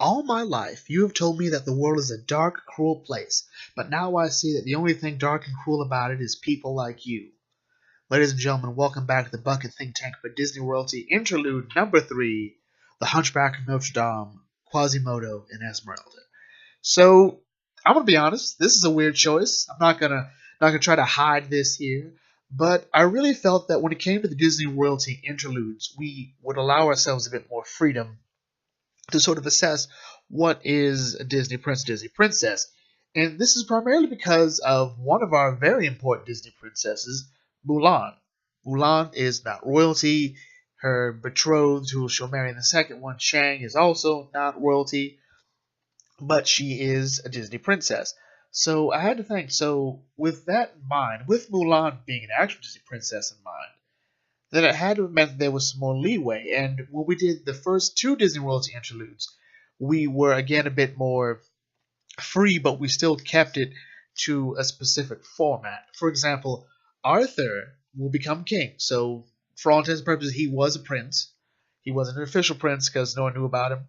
All my life, you have told me that the world is a dark, cruel place, but now I see that the only thing dark and cruel about it is people like you. Ladies and gentlemen, welcome back to the Bucket Think Tank for Disney Royalty Interlude number 3, The Hunchback of Notre Dame, Quasimodo, and Esmeralda. So, I'm gonna be honest, this is a weird choice. I'm not gonna try to hide this here, but I really felt that when it came to the Disney Royalty Interludes, we would allow ourselves a bit more freedom to sort of assess what is a Disney prince, Disney princess. And this is primarily because of one of our very important Disney princesses, Mulan. Mulan is not royalty. Her betrothed, who she'll marry in the second one, Shang, is also not royalty, but she is a Disney princess. So I had to think, so with that in mind, with Mulan being an actual Disney princess in mind, then it had to have meant that there was some more leeway. And when we did the first two Disney royalty interludes, we were again a bit more free, but we still kept it to a specific format. For example, Arthur will become king. So, for all intents and purposes, he was a prince. He wasn't an official prince because no one knew about him.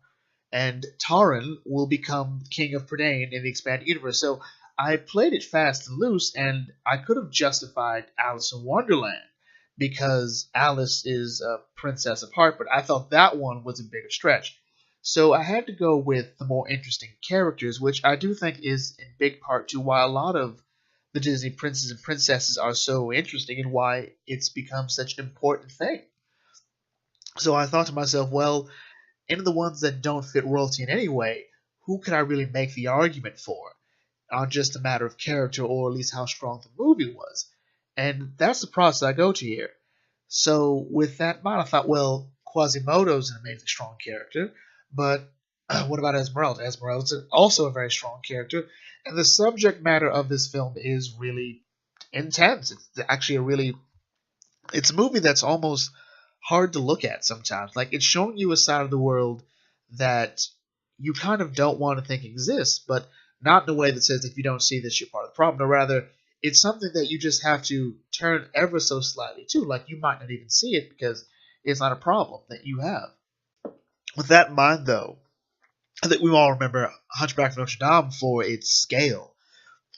And Taran will become king of Prydain in the expanded universe. So, I played it fast and loose, and I could have justified Alice in Wonderland because Alice is a princess of heart, but I thought that one was a bigger stretch. So I had to go with the more interesting characters, which I do think is in big part to why a lot of the Disney princes and princesses are so interesting and why it's become such an important thing. So I thought to myself, well, in the ones that don't fit royalty in any way, who can I really make the argument for? On just a matter of character or at least how strong the movie was. And that's the process I go to here. So with that in mind, I thought, well, Quasimodo's an amazing strong character, but what about Esmeralda? Esmeralda's also a very strong character, and the subject matter of this film is really intense. It's actually it's a movie that's almost hard to look at sometimes. Like, it's showing you a side of the world that you kind of don't want to think exists, but not in a way that says if you don't see this, you're part of the problem. Or rather, it's something that you just have to turn ever so slightly to. Like, you might not even see it because it's not a problem that you have. With that in mind, though, I think we all remember Hunchback of Notre Dame for its scale.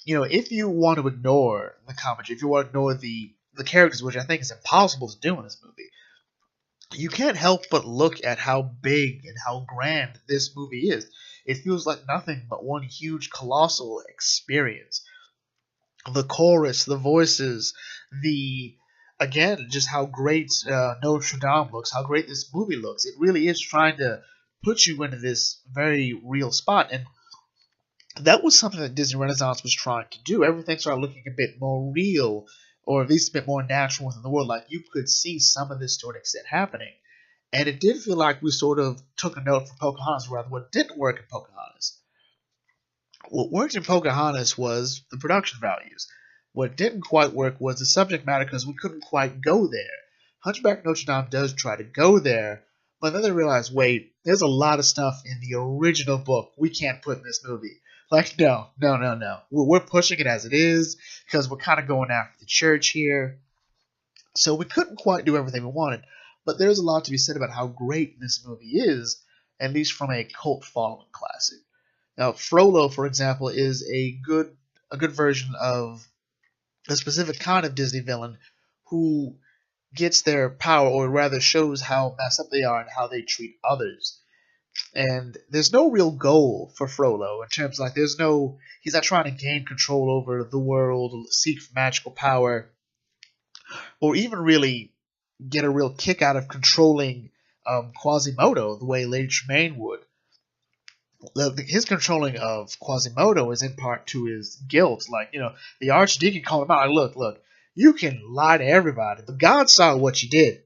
You know, if you want to ignore the commentary, if you want to ignore the characters, which I think is impossible to do in this movie, you can't help but look at how big and how grand this movie is. It feels like nothing but one huge, colossal experience. The chorus, the voices, again, just how great Notre Dame looks, how great this movie looks. It really is trying to put you into this very real spot. And that was something that Disney Renaissance was trying to do. Everything started looking a bit more real, or at least a bit more natural within the world. Like, you could see some of this to an extent happening. And it did feel like we sort of took a note from Pocahontas, rather what didn't work in Pocahontas. What worked in Pocahontas was the production values. What didn't quite work was the subject matter because we couldn't quite go there. Hunchback of Notre Dame does try to go there, but then they realize, wait, there's a lot of stuff in the original book we can't put in this movie. Like, no. We're pushing it as it is because we're kind of going after the church here. So we couldn't quite do everything we wanted, but there's a lot to be said about how great this movie is, at least from a cult following classic. Now, Frollo, for example, is a good version of a specific kind of Disney villain who gets their power, or rather shows how messed up they are and how they treat others. And there's no real goal for Frollo in terms of, like, he's not trying to gain control over the world, seek magical power, or even really get a real kick out of controlling Quasimodo the way Lady Tremaine would. His controlling of Quasimodo is in part to his guilt. Like, the Archdeacon called him out. Like, look, you can lie to everybody, but God saw what you did.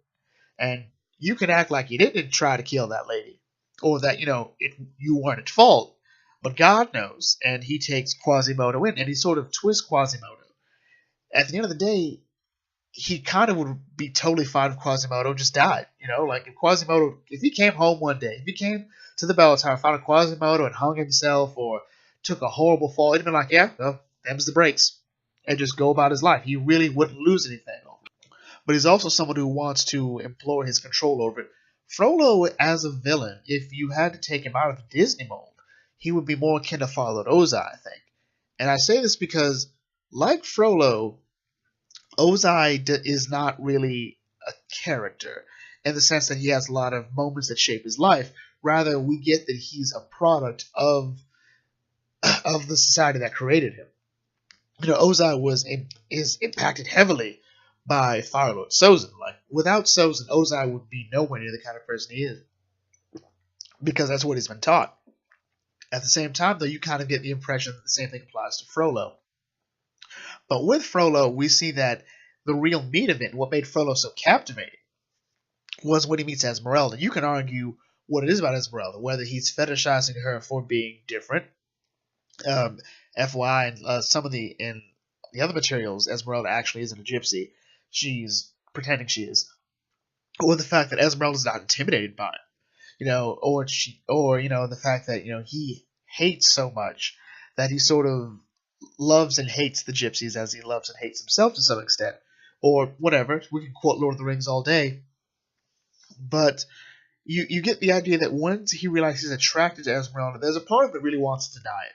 And you can act like you didn't try to kill that lady. Or that, you weren't at fault. But God knows. And he takes Quasimodo in, and he sort of twists Quasimodo. At the end of the day, he kind of would be totally fine if Quasimodo just died. Like, if he came home one day, if he came to the bell tower, found a Quasimodo and hung himself or took a horrible fall, he'd been like, yeah, well, them's the breaks. And just go about his life. He really wouldn't lose anything. But he's also someone who wants to implore his control over it Frollo as a villain, if you had to take him out of the Disney mold, he would be more akin to Father Ozai, I think. And I say this because, like Frollo, Ozai is not really a character in the sense that he has a lot of moments that shape his life. Rather, we get that he's a product of the society that created him. Ozai is impacted heavily by Fire Lord Sozin. Like, without Sozin, Ozai would be nowhere near the kind of person he is, because that's what he's been taught. At the same time, though, you kind of get the impression that the same thing applies to Frollo. But with Frollo, we see that the real meat of it, what made Frollo so captivating, was when he meets Esmeralda. You can argue what it is about Esmeralda, whether he's fetishizing her for being different. FY, and some of in the other materials, Esmeralda actually isn't a gypsy. She's pretending she is. Or the fact that Esmeralda's not intimidated by it. Or the fact that, he hates so much that he sort of loves and hates the gypsies as he loves and hates himself to some extent. Or whatever. We can quote Lord of the Rings all day. But you get the idea that once he realizes he's attracted to Esmeralda, there's a part of him that really wants to deny it.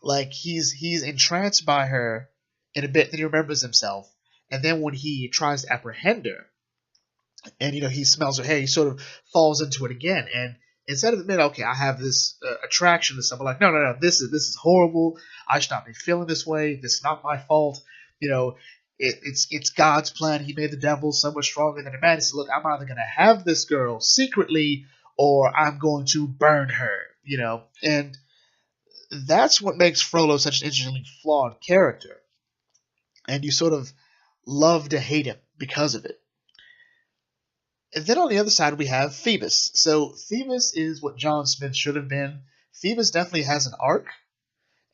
Like, he's entranced by her in a bit that he remembers himself, and then when he tries to apprehend her, and he smells her hair, he sort of falls into it again. And instead of admitting, okay, I have this attraction to someone, like, no, this is horrible. I should not be feeling this way. This is not my fault. It's God's plan. He made the devil so much stronger than a man. He said, look, I'm either going to have this girl secretly, or I'm going to burn her. And that's what makes Frollo such an interestingly flawed character. And you sort of love to hate him because of it. And then on the other side, we have Phoebus. So Phoebus is what John Smith should have been. Phoebus definitely has an arc,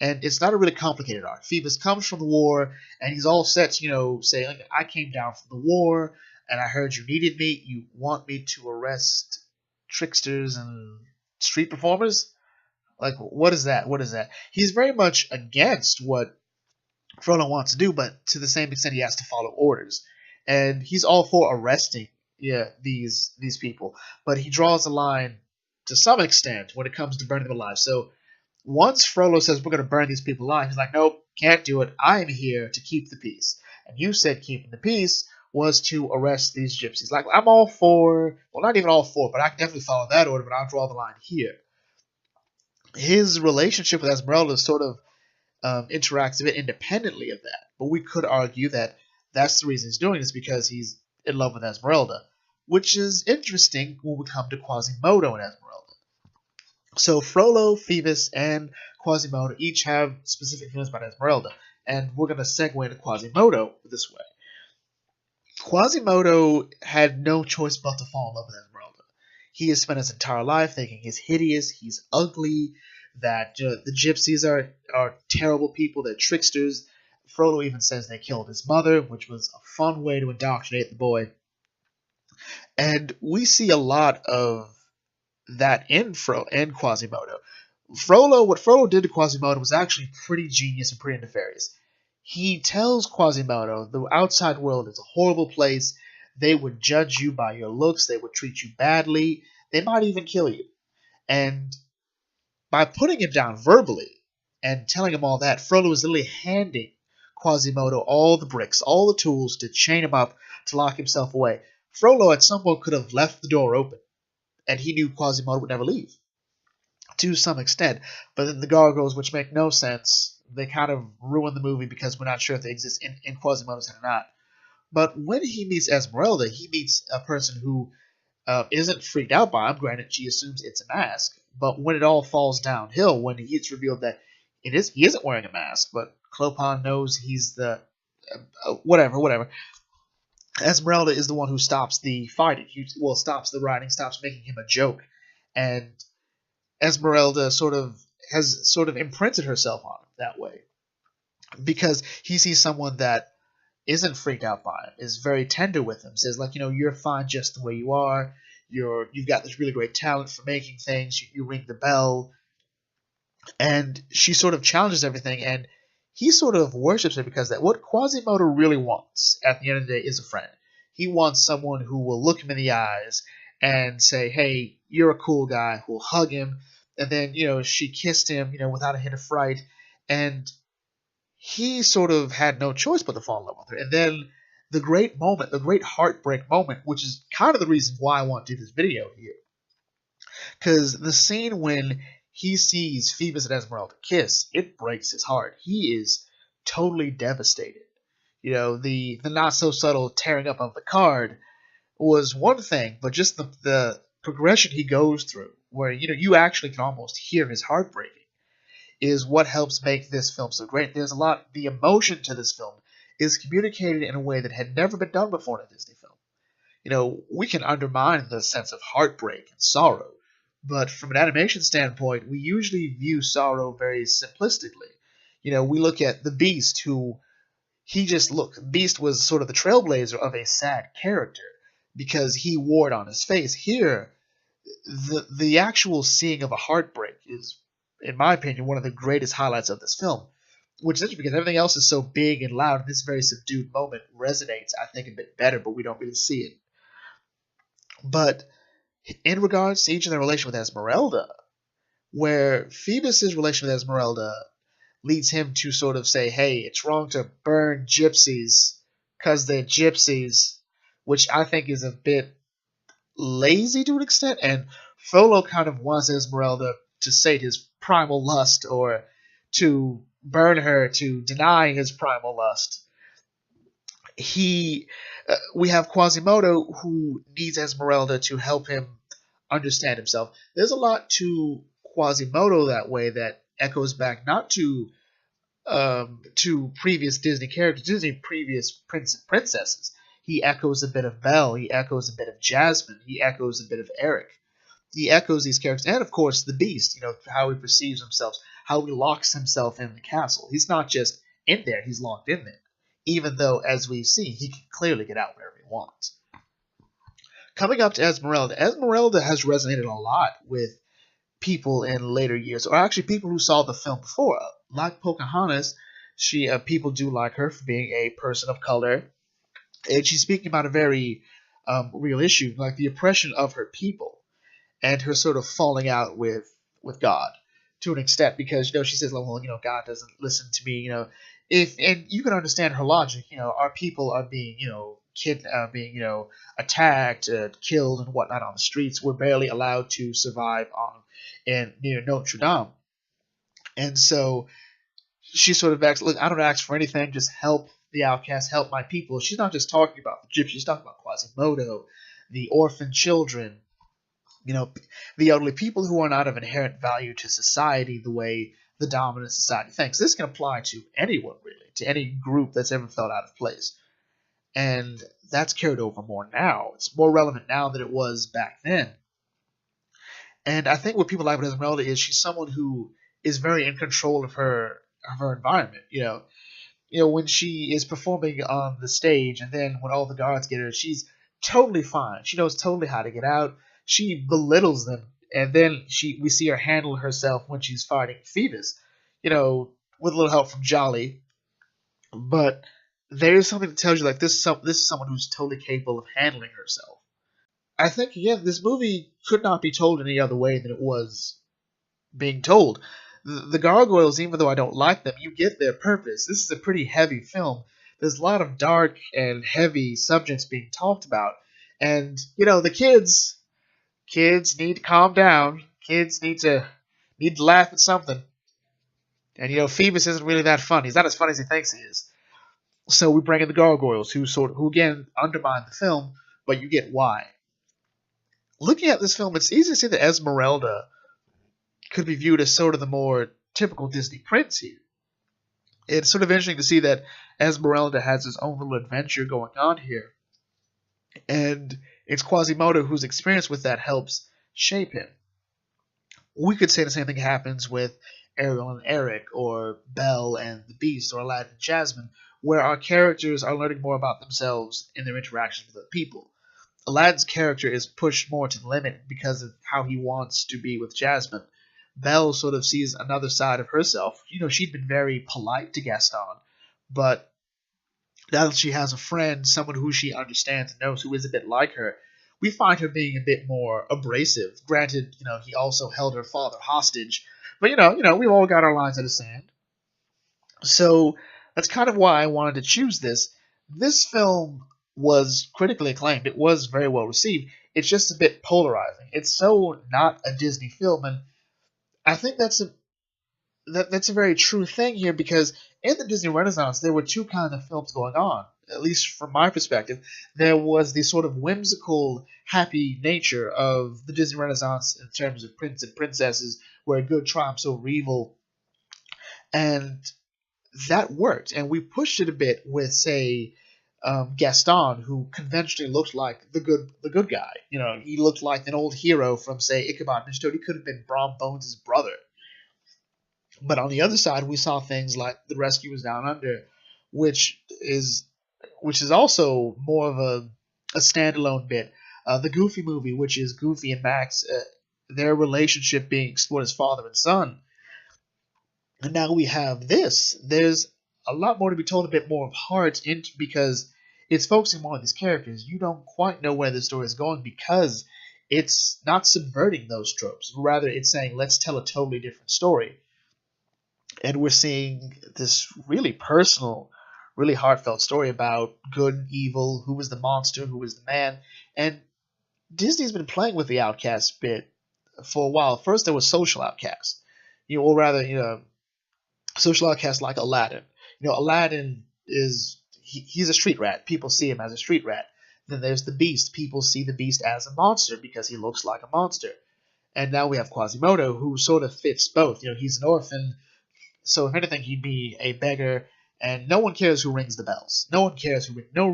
and it's not a really complicated arc. Phoebus comes from the war, and he's all set, saying, I came down from the war, and I heard you needed me. You want me to arrest tricksters and street performers? Like, what is that? What is that? He's very much against what Frollo wants to do, but to the same extent he has to follow orders. And he's all for arresting these people. But he draws a line to some extent when it comes to burning them alive. So once Frollo says we're going to burn these people alive, he's like, nope, can't do it. I am here to keep the peace. And you said keeping the peace was to arrest these gypsies. Like, I'm all for, well, not even all for, but I can definitely follow that order, but I'll draw the line here. His relationship with Esmeralda sort of interacts a bit independently of that. But we could argue that that's the reason he's doing this, because he's in love with Esmeralda, which is interesting when we come to Quasimodo and Esmeralda. So Frollo, Phoebus, and Quasimodo each have specific feelings about Esmeralda, and we're going to segue into Quasimodo this way. Quasimodo had no choice but to fall in love with Esmeralda. He has spent his entire life thinking he's hideous, he's ugly, that the gypsies are terrible people, they're tricksters. Frollo even says they killed his mother, which was a fun way to indoctrinate the boy. And we see a lot of that in Quasimodo. What Frollo did to Quasimodo was actually pretty genius and pretty nefarious. He tells Quasimodo the outside world is a horrible place. They would judge you by your looks. They would treat you badly. They might even kill you. And by putting him down verbally and telling him all that, Frollo is literally handing Quasimodo all the bricks, all the tools to chain him up, to lock himself away. Frollo at some point could have left the door open, and he knew Quasimodo would never leave, to some extent. But then the gargoyles, which make no sense, they kind of ruin the movie because we're not sure if they exist in Quasimodo's head or not. But when he meets Esmeralda, he meets a person who isn't freaked out by him. Granted, she assumes it's a mask. But when it all falls downhill, when it's revealed that he isn't wearing a mask, but Clopin knows he's the whatever. Esmeralda is the one who stops the fighting. Stops the riding, stops making him a joke, and Esmeralda has imprinted herself on him that way, because he sees someone that isn't freaked out by him, is very tender with him, says, like, you're fine just the way you are, you've got this really great talent for making things, you ring the bell, and she sort of challenges everything, and he sort of worships her because that what Quasimodo really wants at the end of the day is a friend. He wants someone who will look him in the eyes and say, "Hey, you're a cool guy," who'll hug him. And then, she kissed him, without a hint of fright. And he sort of had no choice but to fall in love with her. And then the great moment, the great heartbreak moment, which is kind of the reason why I want to do this video here. Because the scene when he sees Phoebus and Esmeralda kiss, it breaks his heart. He is totally devastated. The not so subtle tearing up of the card was one thing, but just the progression he goes through, where you actually can almost hear his heart breaking, is what helps make this film so great. There's a lot. The emotion to this film is communicated in a way that had never been done before in a Disney film. We can undermine the sense of heartbreak and sorrow, but from an animation standpoint, we usually view sorrow very simplistically. We look at the Beast, who Beast was sort of the trailblazer of a sad character because he wore it on his face. Here, the actual seeing of a heartbreak is, in my opinion, one of the greatest highlights of this film, which is interesting because everything else is so big and loud, and this very subdued moment resonates, I think, a bit better, but we don't really see it. But in regards to each of their relation with Esmeralda, where Phoebus's relation with Esmeralda leads him to sort of say, hey, it's wrong to burn gypsies because they're gypsies, which I think is a bit lazy to an extent, and Frollo kind of wants Esmeralda to sate his primal lust, or to burn her to deny his primal lust. We have Quasimodo, who needs Esmeralda to help him understand himself. There's a lot to Quasimodo that way that echoes back not to previous Disney characters, Disney previous princesses. He echoes a bit of Belle. He echoes a bit of Jasmine. He echoes a bit of Eric. He echoes these characters, and of course the Beast. How he perceives himself, how he locks himself in the castle. He's not just in there; he's locked in there. Even though, as we see, he can clearly get out whenever he wants. Coming up to Esmeralda, Esmeralda has resonated a lot with people in later years, or actually people who saw the film before. Like Pocahontas, people do like her for being a person of color, and she's speaking about a very real issue, like the oppression of her people, and her sort of falling out with God to an extent, because she says, well, God doesn't listen to me, and you can understand her logic. Our people are being being attacked, killed, and whatnot on the streets. We're barely allowed to survive near Notre Dame, and so she sort of acts, look, I don't ask for anything, just help the outcast, help my people. She's not just talking about the gypsies, she's talking about Quasimodo, the orphan children, the elderly, people who are not of inherent value to society the way the dominant society thinks. This can apply to anyone, really, to any group that's ever felt out of place. And that's carried over more now. It's more relevant now than it was back then. And I think what people like with Esmeralda is she's someone who is very in control of her environment. When she is performing on the stage, and then when all the guards get her, she's totally fine. She knows totally how to get out. She belittles them, and then we see her handle herself when she's fighting Phoebus, with a little help from Jolly. But there's something that tells you, like, this is someone who's totally capable of handling herself. I think, again, this movie could not be told any other way than it was being told. The gargoyles, even though I don't like them, you get their purpose. This is a pretty heavy film. There's a lot of dark and heavy subjects being talked about. And, the kids need to calm down. Kids need to laugh at something. And, Phoebus isn't really that fun. He's not as fun as he thinks he is. So we bring in the gargoyles, who again undermine the film, but you get why. Looking at this film, it's easy to see that Esmeralda could be viewed as sort of the more typical Disney prince here. It's sort of interesting to see that Esmeralda has his own little adventure going on here. And it's Quasimodo whose experience with that helps shape him. We could say the same thing happens with Ariel and Eric, or Belle and the Beast, or Aladdin and Jasmine, where our characters are learning more about themselves in their interactions with other people. Aladdin's character is pushed more to the limit because of how he wants to be with Jasmine. Belle sort of sees another side of herself. She'd been very polite to Gaston, but now that she has a friend, someone who she understands and knows who is a bit like her, we find her being a bit more abrasive. Granted, he also held her father hostage, but we've all got our lines in the sand. So that's kind of why I wanted to choose this. This film was critically acclaimed. It was very well received. It's just a bit polarizing. It's so not a Disney film, and I think that's a very true thing here, because in the Disney Renaissance there were two kinds of films going on. At least from my perspective, there was the sort of whimsical, happy nature of the Disney Renaissance in terms of prince and princesses, where good triumphs over evil, and that worked. And we pushed it a bit with, say, Gaston, who conventionally looked like the good guy. He looked like an old hero from, say, Ichabod and Toad. He could have been Brom Bones' brother. But on the other side, we saw things like The Rescuers Down Under, which is also more of a standalone bit. The Goofy movie, which is Goofy and Max, their relationship being explored as father and son. And now we have this. There's a lot more to be told, a bit more of heart, because it's focusing more on these characters. You don't quite know where the story is going, because it's not subverting those tropes. Rather, it's saying, let's tell a totally different story. And we're seeing this really personal, really heartfelt story about good and evil, who was the monster, who was the man. And Disney's been playing with the outcast bit for a while. First, there was social outcasts, or rather, social outcasts like Aladdin. Aladdin he's a street rat. People see him as a street rat. Then there's the Beast. People see the Beast as a monster because he looks like a monster. And now we have Quasimodo, who sort of fits both. He's an orphan, so if anything, he'd be a beggar, and no one cares who rings the bells. No one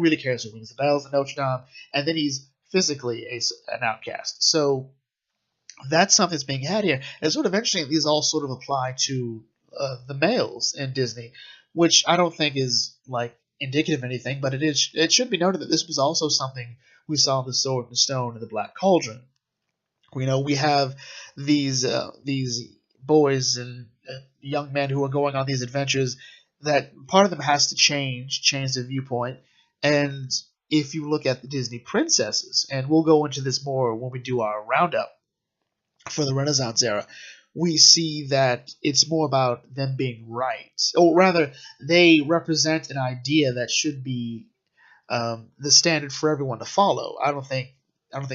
really cares who rings the bells in Notre Dame, and then he's physically an outcast. So that's something that's being had here. And sort of interesting, these all sort of apply to the males in Disney, which I don't think is like indicative of anything, but it should be noted that this was also something we saw in The Sword and the Stone and the Black Cauldron. We have these boys and young men who are going on these adventures, that part of them has to change their viewpoint. And if you look at the Disney princesses, and we'll go into this more when we do our roundup for the Renaissance era, we see that it's more about them being right, or rather, they represent an idea that should be the standard for everyone to follow. I don't think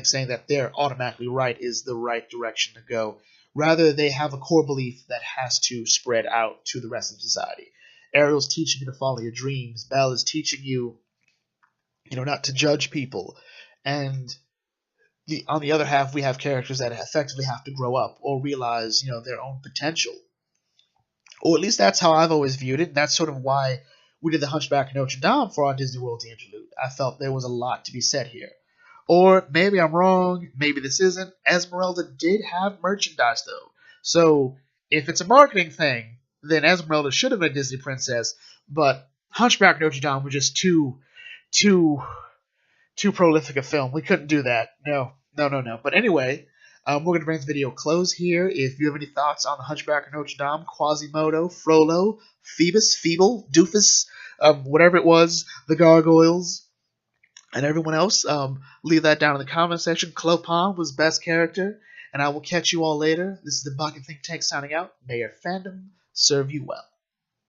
saying that they're automatically right is the right direction to go. Rather, they have a core belief that has to spread out to the rest of society. Ariel's teaching you to follow your dreams. Belle is teaching you, not to judge people. And on the other half, we have characters that effectively have to grow up or realize, their own potential. Or at least that's how I've always viewed it. And that's sort of why we did the Hunchback of Notre Dame for our Disney World Interlude. I felt there was a lot to be said here. Or maybe I'm wrong, maybe this isn't. Esmeralda did have merchandise, though. So if it's a marketing thing, then Esmeralda should have been a Disney princess, but Hunchback of Notre Dame was just too prolific a film. We couldn't do that. No. But anyway, we're going to bring the video close here. If you have any thoughts on the Hunchback of Notre Dame, Quasimodo, Frollo, Phoebus, Feeble, Doofus, whatever it was, the Gargoyles, and everyone else, leave that down in the comment section. Clopin was best character, and I will catch you all later. This is the Bucket Think Tank signing out. May your fandom serve you well.